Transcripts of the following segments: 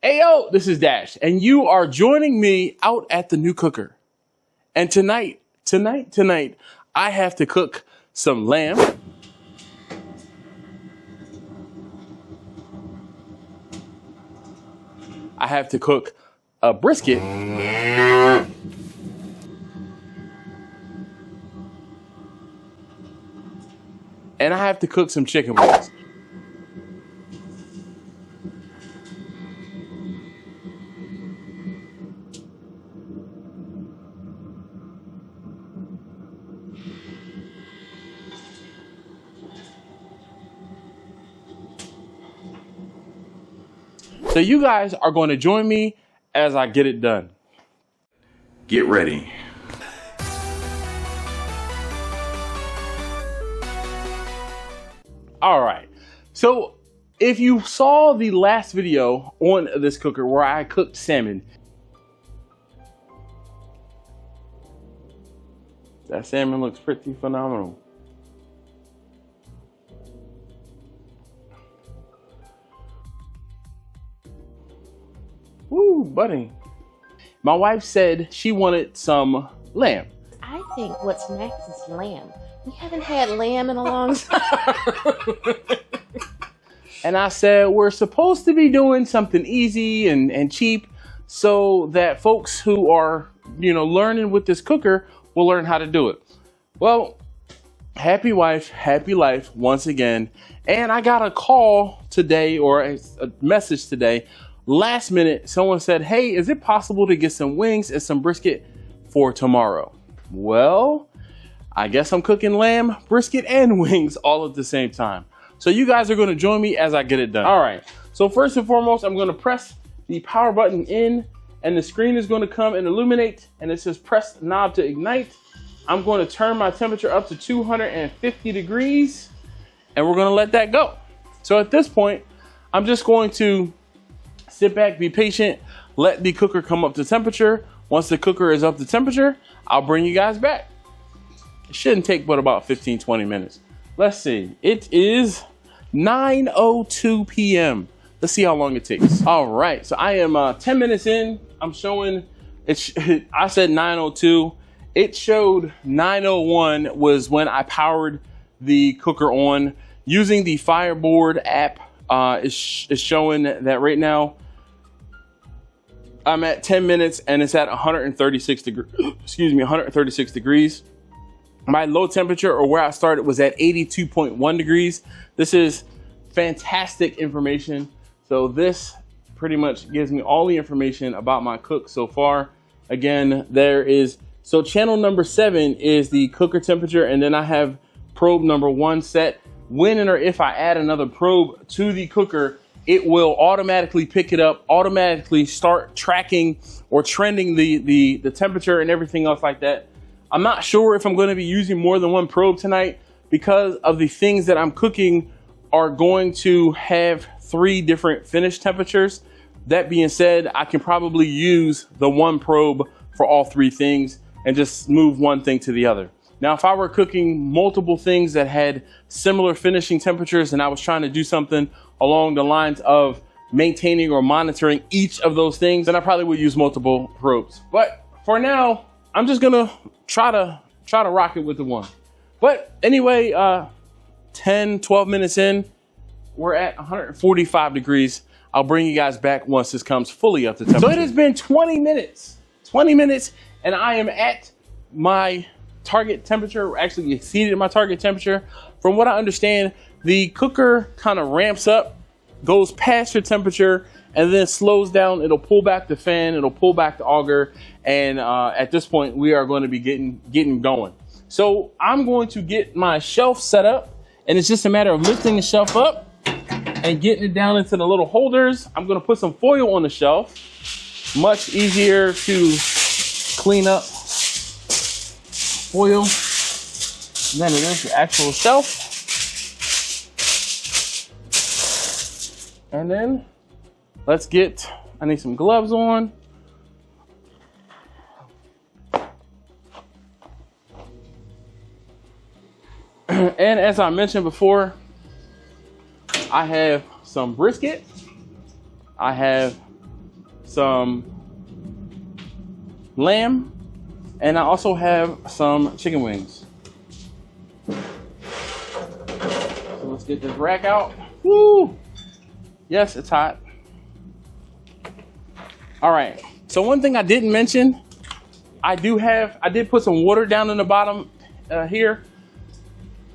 Hey yo, this is Dash, and you are joining me out at the new cooker. And tonight, I have to cook some lamb. I have to cook a brisket. And I have to cook some chicken wings. So you guys are going to join me as I get it done. Get ready. All right. So if you saw the last video on this cooker where I cooked salmon, that salmon looks pretty phenomenal. Woo, buddy. My wife said she wanted some lamb. I think what's next is lamb. We haven't had lamb in a long time. And I said, we're supposed to be doing something easy and cheap so that folks who are, learning with this cooker will learn how to do it. Well, happy wife, happy life once again. And I got a call today, or a message today. Last minute, someone said, hey, is it possible to get some wings and some brisket for tomorrow? Well, I guess I'm cooking lamb, brisket, and wings all at the same time. So you guys are going to join me as I get it done. All right. So first and foremost, I'm going to press the power button in, and the screen is going to come and illuminate, and it says press knob to ignite. I'm going to turn my temperature up to 250 degrees, and we're going to let that go. So at this point, I'm just going to sit back, be patient, let the cooker come up to temperature. Once the cooker is up to temperature, I'll bring you guys back. It shouldn't take but about 15-20 minutes. Let's see. It is 9:02 p.m. Let's see how long it takes. All right, so I am 10 minutes in. I'm showing, I said 9:02. It showed 9:01 was when I powered the cooker on. Using the Fireboard app, is showing that right now I'm at 10 minutes and it's at 136 degrees. Excuse me, 136 degrees. My low temperature, or where I started, was at 82.1 degrees. This is fantastic information. So this pretty much gives me all the information about my cook so far. Again, so channel number 7 is the cooker temperature, and then I have probe number 1 set. When and or if I add another probe to the cooker, it will automatically pick it up, automatically start tracking or trending the temperature and everything else like that. I'm not sure if I'm going to be using more than one probe tonight because of the things that I'm cooking are going to have 3 different finish temperatures. That being said, I can probably use the one probe for all 3 things and just move one thing to the other. Now, if I were cooking multiple things that had similar finishing temperatures and I was trying to do something along the lines of maintaining or monitoring each of those things, then I probably would use multiple probes. But for now, I'm just gonna try to rock it with the one. But anyway, 10-12 minutes in, we're at 145 degrees. I'll bring you guys back once this comes fully up to temperature. So it has been 20 minutes, and I am at my target temperature, actually exceeded my target temperature. From what I understand, the cooker kind of ramps up, goes past your temperature, and then slows down. It'll pull back the fan, it'll pull back the auger, and at this point, we are going to be getting going. So I'm going to get my shelf set up, and it's just a matter of lifting the shelf up and getting it down into the little holders. I'm going to put some foil on the shelf. Much easier to clean up foil than it is the actual shelf. And then let's I need some gloves on. And as I mentioned before, I have some brisket. I have some lamb, and I also have some chicken wings. So let's get this rack out. Woo! Yes, it's hot. All right, so one thing I didn't mention, I did put some water down in the bottom here.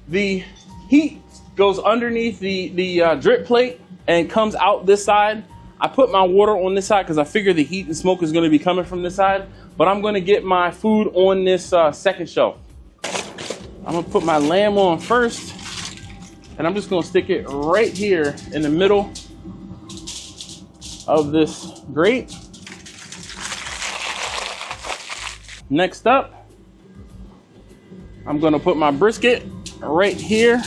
The heat goes underneath the drip plate and comes out this side. I put my water on this side because I figure the heat and smoke is going to be coming from this side, but I'm going to get my food on this second shelf. I'm going to put my lamb on first, and I'm just going to stick it right here in the middle of this grate. Next up, I'm going to put my brisket right here.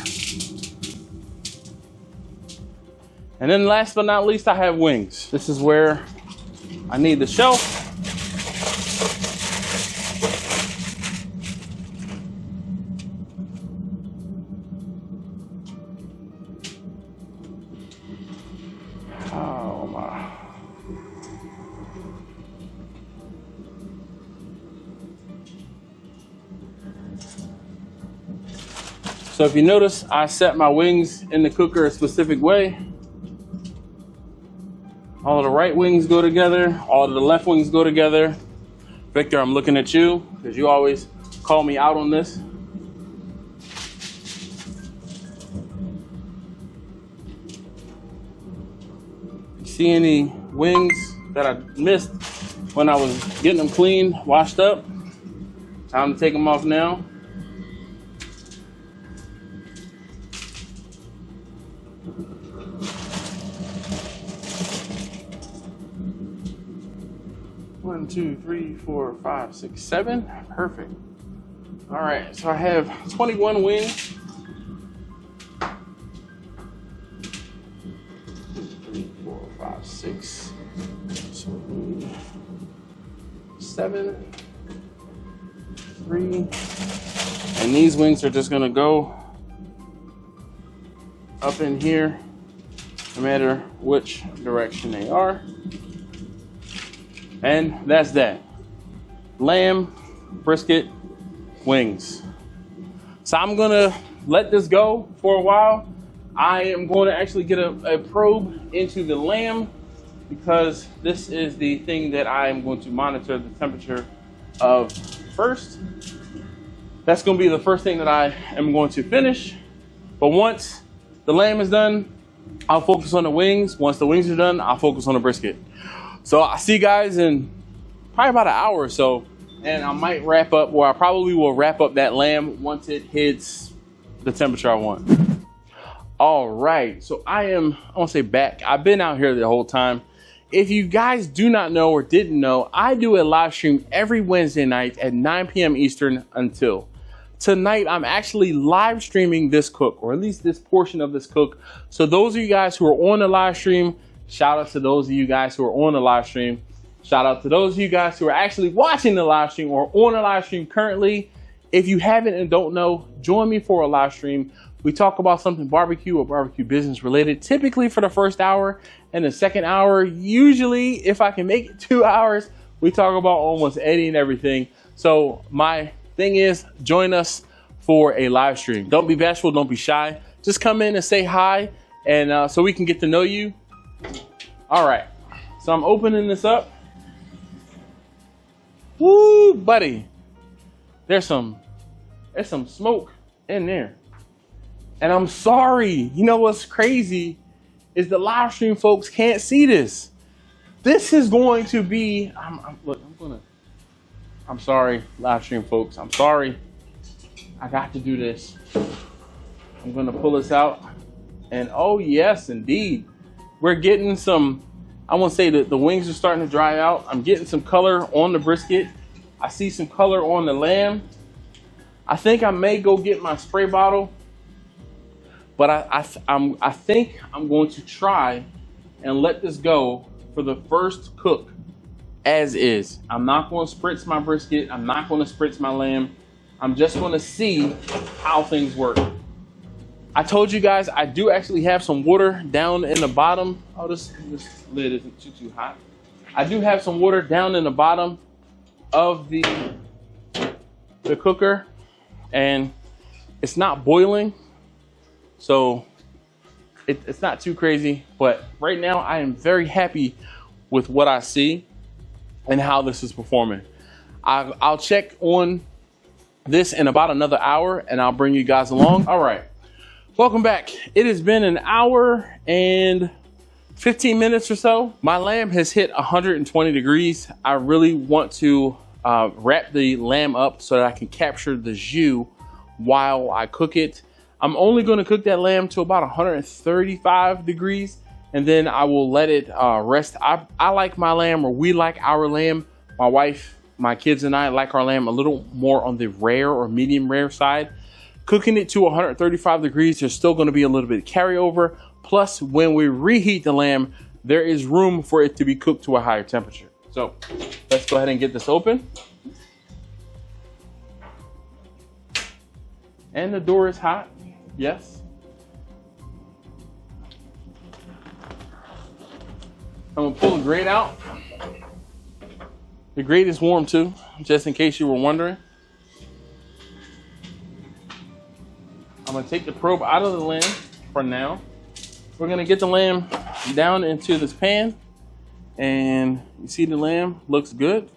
And then last but not least, I have wings. This is where I need the shelf. Oh my. So if you notice, I set my wings in the cooker a specific way. All of the right wings go together. All of the left wings go together. Victor, I'm looking at you because you always call me out on this. You see any wings that I missed when I was getting them clean, washed up? Time to take them off now. One, two, three, four, five, six, seven. Perfect. All right, so I have 21 wings. 3, 4, 5, 6, 7, 3. And these wings are just gonna go up in here, no matter which direction they are. And that's that. Lamb, brisket, wings. So I'm gonna let this go for a while. I am going to actually get a probe into the lamb because this is the thing that I am going to monitor the temperature of first. That's gonna be the first thing that I am going to finish. But once the lamb is done, I'll focus on the wings. Once the wings are done, I'll focus on the brisket. So I'll see you guys in probably about an hour or so, and I might wrap up, or I probably will wrap up that lamb once it hits the temperature I want. All right, so I won't say back. I've been out here the whole time. If you guys do not know or didn't know, I do a live stream every Wednesday night at 9 p.m. Eastern until. Tonight, I'm actually live streaming this cook, or at least this portion of this cook. So those of you guys who are on the live stream, shout out to those of you guys who are on the live stream. Shout out to those of you guys who are actually watching the live stream or on the live stream currently. If you haven't and don't know, join me for a live stream. We talk about something barbecue or barbecue business related, typically for the first hour. And the second hour, usually, if I can make it 2 hours, we talk about almost anything and everything. So my thing is, join us for a live stream. Don't be bashful, don't be shy. Just come in and say hi, and so we can get to know you. All right, so I'm opening this up. Woo, buddy. There's some smoke in there. And I'm sorry. You know what's crazy is the live stream folks can't see this. This is going to be, I'm sorry, live stream folks. I'm sorry. I got to do this. I'm gonna pull this out. And oh yes, indeed. We're getting some, I want to say that the wings are starting to dry out. I'm getting some color on the brisket. I see some color on the lamb. I think I may go get my spray bottle, but I think I'm going to try and let this go for the first cook as is. I'm not going to spritz my brisket. I'm not going to spritz my lamb. I'm just going to see how things work. I told you guys I do actually have some water down in the bottom. Oh, this lid isn't too hot. I do have some water down in the bottom of the cooker, and it's not boiling, so it's not too crazy. But right now I am very happy with what I see and how this is performing. I'll check on this in about another hour and I'll bring you guys along. All right, welcome back. It has been an hour and 15 minutes or so. My lamb has hit 120 degrees. I really want to wrap the lamb up so that I can capture the jus while I cook it. I'm only going to cook that lamb to about 135 degrees, and then I will let it rest. I like my lamb, or we like our lamb. My wife, my kids, and I like our lamb a little more on the rare or medium rare side. Cooking it to 135 degrees, there's still going to be a little bit of carryover. Plus, when we reheat the lamb, there is room for it to be cooked to a higher temperature. So let's go ahead and get this open. And the door is hot, yes. I'm gonna pull the grate out. The grate is warm too, just in case you were wondering. I'm gonna take the probe out of the lamb for now. We're gonna get the lamb down into this pan, and you see the lamb looks good.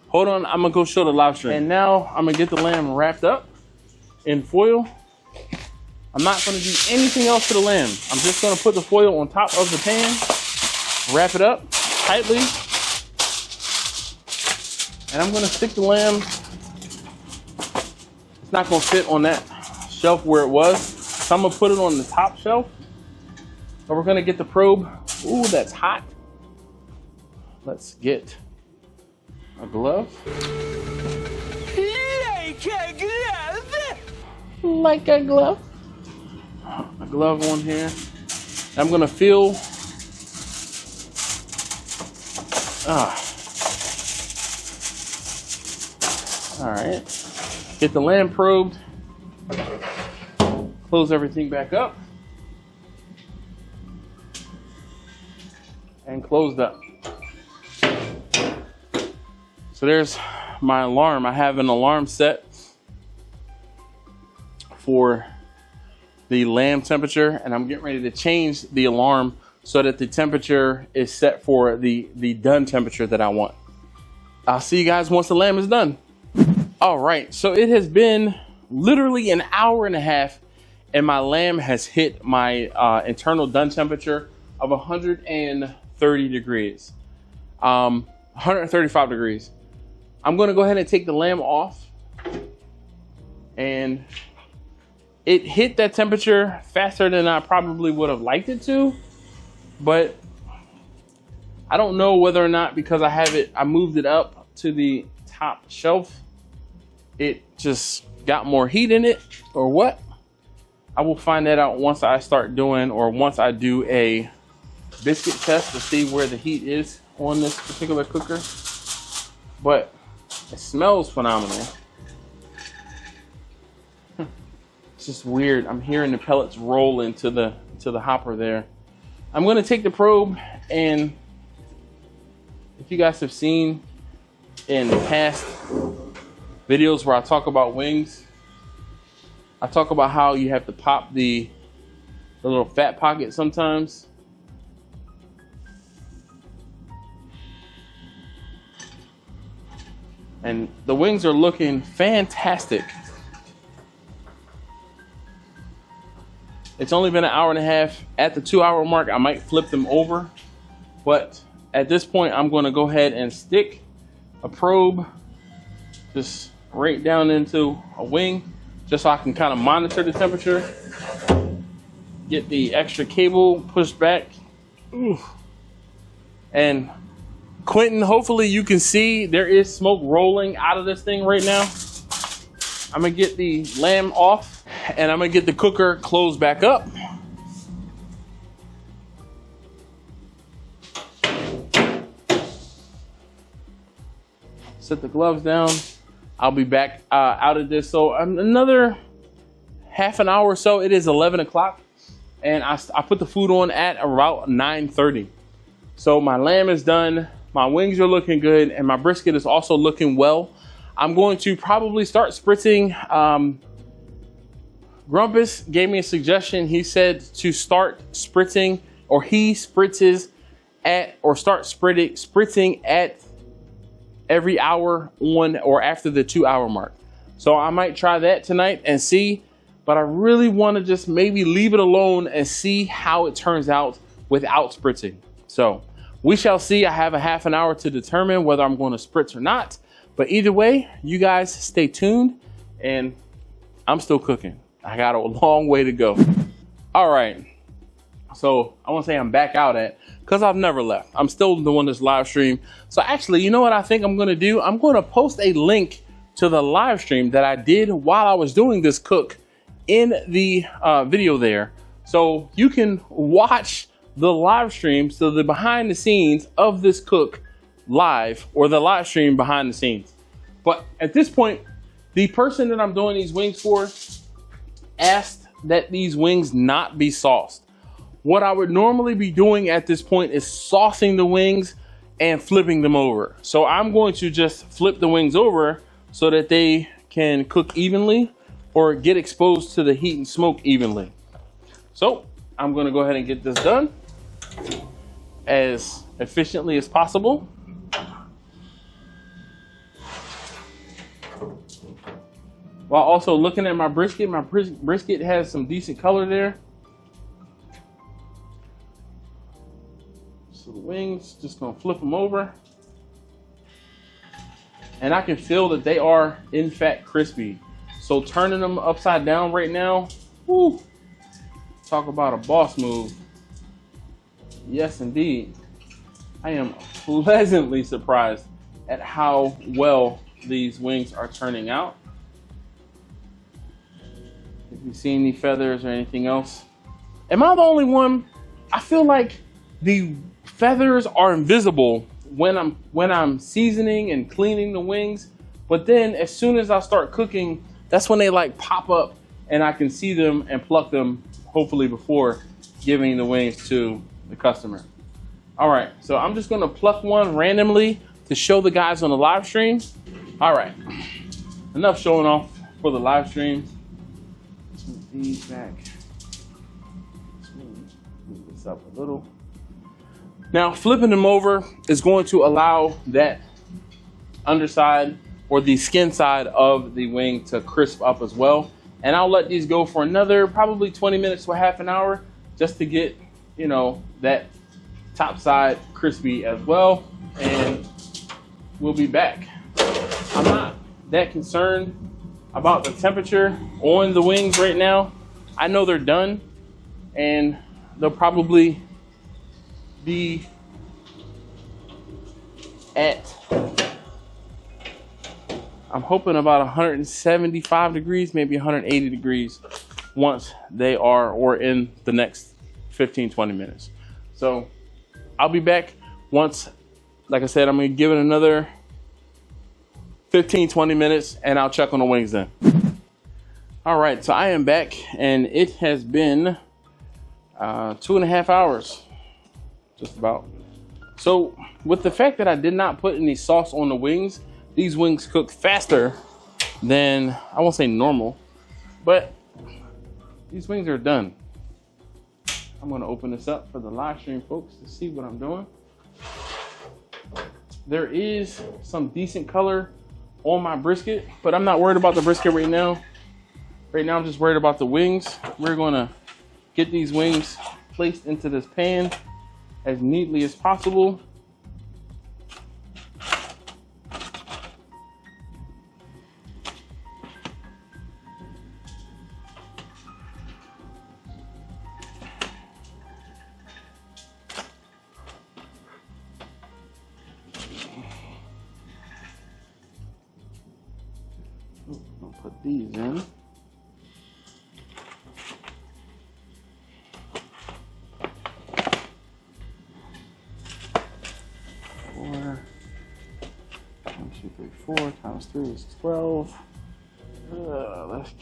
Hold on, I'm gonna go show the live stream. And now I'm gonna get the lamb wrapped up in foil. I'm not gonna do anything else to the lamb. I'm just gonna put the foil on top of the pan, wrap it up tightly, and I'm gonna stick the lamb. It's not gonna fit on that shelf where it was, so I'm gonna put it on the top shelf. So we're gonna get the probe. Ooh, that's hot. Let's get a glove. Like a glove. A glove on here. I'm gonna feel. All right. Get the lamb probed. Close everything back up. And closed up. So there's my alarm. I have an alarm set for the lamb temperature, and I'm getting ready to change the alarm so that the temperature is set for the done temperature that I want. I'll see you guys once the lamb is done. All right, so it has been literally an hour and a half, and my lamb has hit my internal done temperature of 130 degrees, 135 degrees. I'm gonna go ahead and take the lamb off, and it hit that temperature faster than I probably would have liked it to, but I don't know whether or not, because I moved it up to the top shelf, it just got more heat in it or what. I will find that out once I start doing, or once I do a biscuit test to see where the heat is on this particular cooker. But it smells phenomenal. It's just weird. I'm hearing the pellets roll into the hopper there. I'm gonna take the probe, and if you guys have seen in past videos where I talk about wings, I talk about how you have to pop the little fat pocket sometimes. And the wings are looking fantastic. It's only been an hour and a half. At the 2-hour mark, I might flip them over. But at this point, I'm going to go ahead and stick a probe just right down into a wing, just so I can kind of monitor the temperature. Get the extra cable pushed back. Ooh. And Quentin, hopefully you can see there is smoke rolling out of this thing right now. I'm gonna get the lamb off, and I'm gonna get the cooker closed back up. Set the gloves down. I'll be back out of this. So another half an hour or so. It is 11 o'clock, and I put the food on at about 9:30. So my lamb is done. My wings are looking good, and my brisket is also looking well. I'm going to probably start spritzing. Grumpus gave me a suggestion. He said to start spritzing, or he spritzes at, or start spritzing at every hour on or after the 2 hour mark. So I might try that tonight and see, but I really want to just maybe leave it alone and see how it turns out without spritzing. So we shall see. I have a half an hour to determine whether I'm going to spritz or not, but either way, you guys stay tuned, and I'm still cooking. I got a long way to go. All right. So I want to say I'm back out at, because I've never left. I'm still doing this live stream. So actually, you know what I think I'm going to do? I'm going to post a link to the live stream that I did while I was doing this cook in the video there. So you can watch the live stream, so the behind the scenes of this cook live, or the live stream behind the scenes. But at this point, the person that I'm doing these wings for asked that these wings not be sauced. What I would normally be doing at this point is saucing the wings and flipping them over. So I'm going to just flip the wings over so that they can cook evenly or get exposed to the heat and smoke evenly. So I'm going to go ahead and get this done as efficiently as possible. While also looking at my brisket has some decent color there. So the wings, just gonna flip them over. And I can feel that they are in fact crispy. So turning them upside down right now, whoo, talk about a boss move. Yes, indeed. I am pleasantly surprised at how well these wings are turning out. If you see any feathers or anything else. Am I the only one? I feel like the feathers are invisible when I'm seasoning and cleaning the wings, but then as soon as I start cooking, that's when they like pop up and I can see them and pluck them, hopefully before giving the wings to the customer. All right, so I'm just gonna pluck one randomly to show the guys on the live stream. All right, enough showing off for the live stream. Let's move these back. Let's move this up a little. Now, flipping them over is going to allow that underside or the skin side of the wing to crisp up as well. And I'll let these go for another probably 20 minutes to a half an hour just to get, you know, that top side crispy as well. And we'll be back. I'm not that concerned about the temperature on the wings right now. I know they're done and they'll probably be at, I'm hoping about 175 degrees, maybe 180 degrees once they are, or in the next 15-20 minutes. So I'll be back once, like I said, I'm gonna give it another 15-20 minutes and I'll check on the wings then. All right, so I am back and it has been 2.5 hours. Just about. So with the fact that I did not put any sauce on the wings, these wings cook faster than, I won't say normal, but these wings are done. I'm gonna open this up for the live stream folks to see what I'm doing. There is some decent color on my brisket, but I'm not worried about the brisket right now. Right now I'm just worried about the wings. We're gonna get these wings placed into this pan as neatly as possible. I'll put these in. Four times 3 is 12. Let's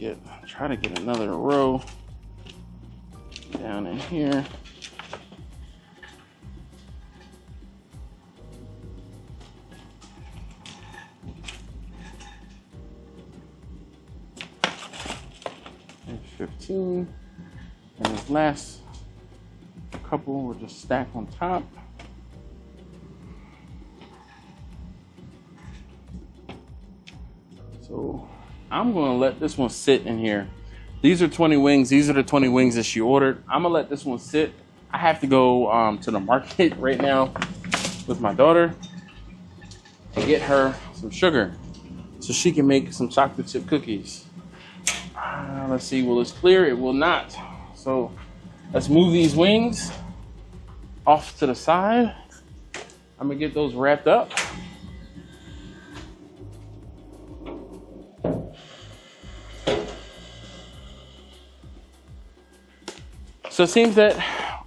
try to get another row down in here. 15. And this last couple will just stack on top. So I'm gonna let this one sit in here. These are 20 wings. These are the 20 wings that she ordered. I'm gonna let this one sit. I have to go to the market right now with my daughter and get her some sugar so she can make some chocolate chip cookies. Let's see, will this clear? It will not. So let's move these wings off to the side. I'm gonna get those wrapped up. So it seems that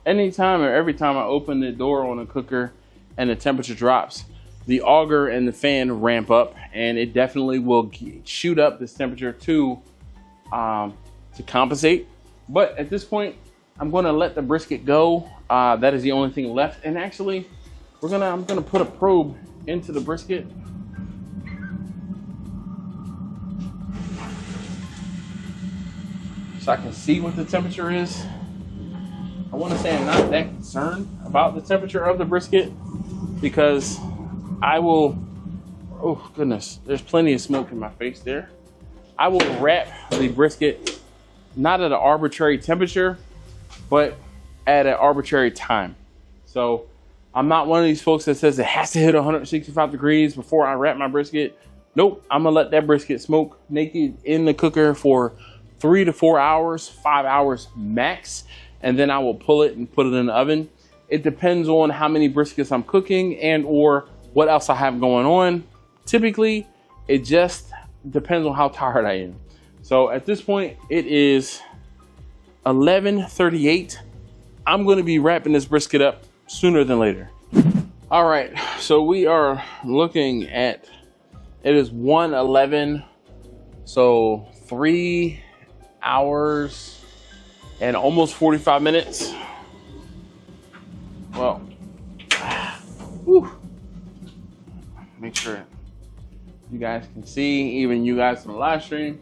anytime or every time I open the door on a cooker and the temperature drops, the auger and the fan ramp up, and it definitely will shoot up this temperature to compensate. But at this point, I'm going to let the brisket go. That is the only thing left. And actually, I'm gonna put a probe into the brisket. So I can see what the temperature is. I want to say I'm not that concerned about the temperature of the brisket because I will, oh goodness, there's plenty of smoke in my face there. I will wrap the brisket not at an arbitrary temperature, but at an arbitrary time. So I'm not one of these folks that says it has to hit 165 degrees before I wrap my brisket. Nope, I'm gonna let that brisket smoke naked in the cooker for 3 to 4 hours, 5 hours max. And then I will pull it and put it in the oven. It depends on how many briskets I'm cooking and or what else I have going on. Typically, it just depends on how tired I am. So at this point, it is 11:38. I'm gonna be wrapping this brisket up sooner than later. All right, so we are looking at, it is 1:11, so 3 hours and almost 45 minutes. Well, whew. Make sure you guys can see, even you guys in the live stream.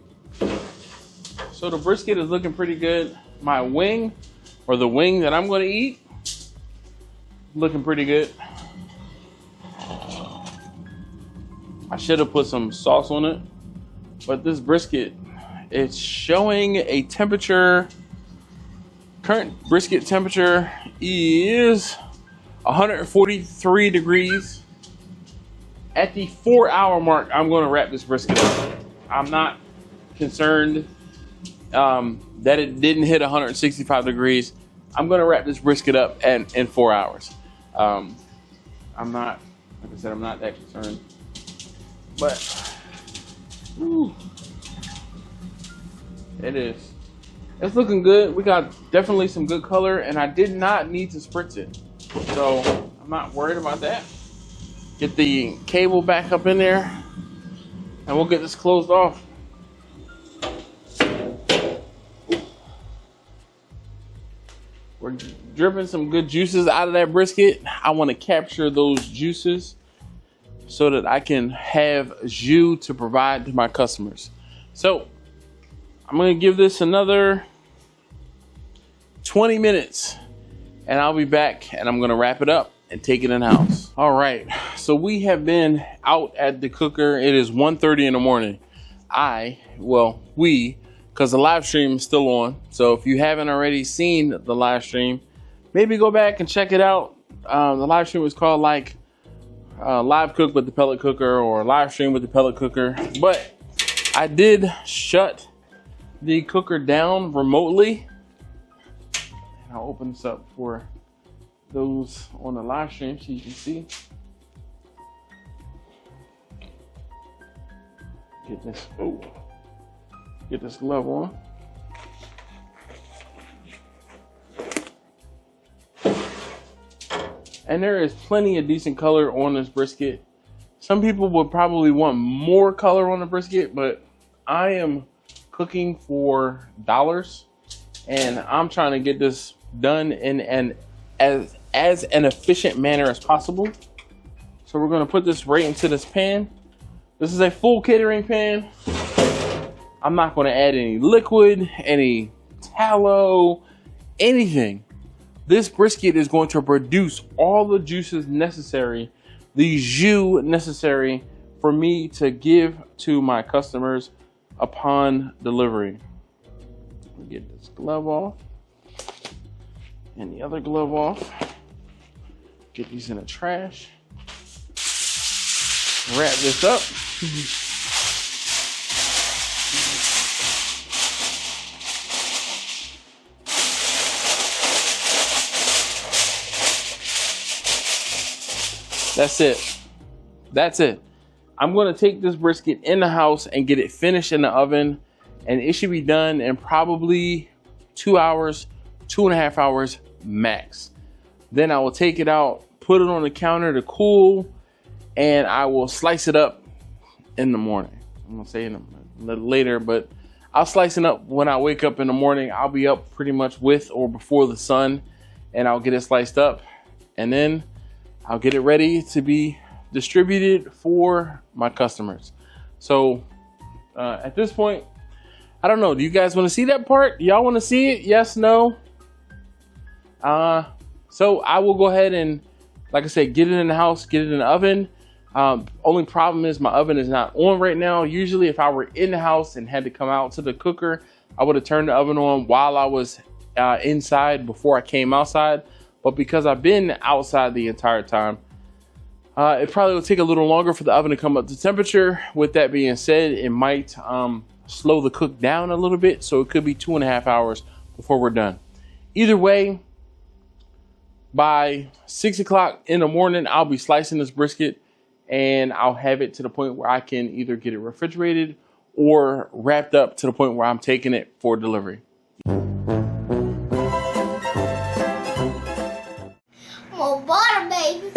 So the brisket is looking pretty good. My wing, or the wing that I'm gonna eat, looking pretty good. I should have put some sauce on it, but this brisket, it's showing a temperature. Current brisket temperature is 143 degrees. At the 4-hour mark, I'm going to wrap this brisket up. I'm not concerned that it didn't hit 165 degrees. I'm going to wrap this brisket up in 4 hours. I'm not, like I said, I'm not that concerned. But, whew, it is. It's looking good. We got definitely some good color, and I did not need to spritz it. So I'm not worried about that. Get the cable back up in there, and we'll get this closed off. We're dripping some good juices out of that brisket. I want to capture those juices so that I can have jus to provide to my customers. So I'm going to give this another 20 minutes and I'll be back, and I'm going to wrap it up and take it in the house. All right, so we have been out at the cooker. It is 1:30 in the morning. Because the live stream is still on. So if you haven't already seen the live stream, maybe go back and check it out. The live stream was called like Live Cook with the Pellet Cooker, or Live Stream with the Pellet Cooker. But I did shut the cooker down remotely. And I'll open this up for those on the live stream so you can see. Get this glove on. And there is plenty of decent color on this brisket. Some people would probably want more color on the brisket, but I am cooking for dollars, and I'm trying to get this done in as an efficient manner as possible. So we're going to put this right into this pan. This is a full catering pan. I'm not going to add any liquid, any tallow, anything. This brisket is going to produce all the juices necessary, the jus necessary for me to give to my customers upon delivery. Get this glove off and the other glove off. Get these in the trash. Wrap this up. That's it. That's it. I'm going to take this brisket in the house and get it finished in the oven, and it should be done in probably 2 hours, 2.5 hours max. Then I will take it out, put it on the counter to cool, and I will slice it up in the morning. I'm going to say it a little later, but I'll slice it up when I wake up in the morning. I'll be up pretty much with or before the sun, and I'll get it sliced up, and then I'll get it ready to be distributed for my customers. So at this point, I don't know. Do you guys want to see that part? Y'all want to see it? Yes, no? So I will go ahead and, like I said, get it in the house, get it in the oven. Only problem is my oven is not on right now. Usually if I were in the house and had to come out to the cooker, I would have turned the oven on while I was inside before I came outside. But because I've been outside the entire time, it probably will take a little longer for the oven to come up to temperature. With that being said, it might slow the cook down a little bit. So it could be 2.5 hours before we're done. Either way, by 6 o'clock in the morning, I'll be slicing this brisket, and I'll have it to the point where I can either get it refrigerated or wrapped up to the point where I'm taking it for delivery. More butter, baby.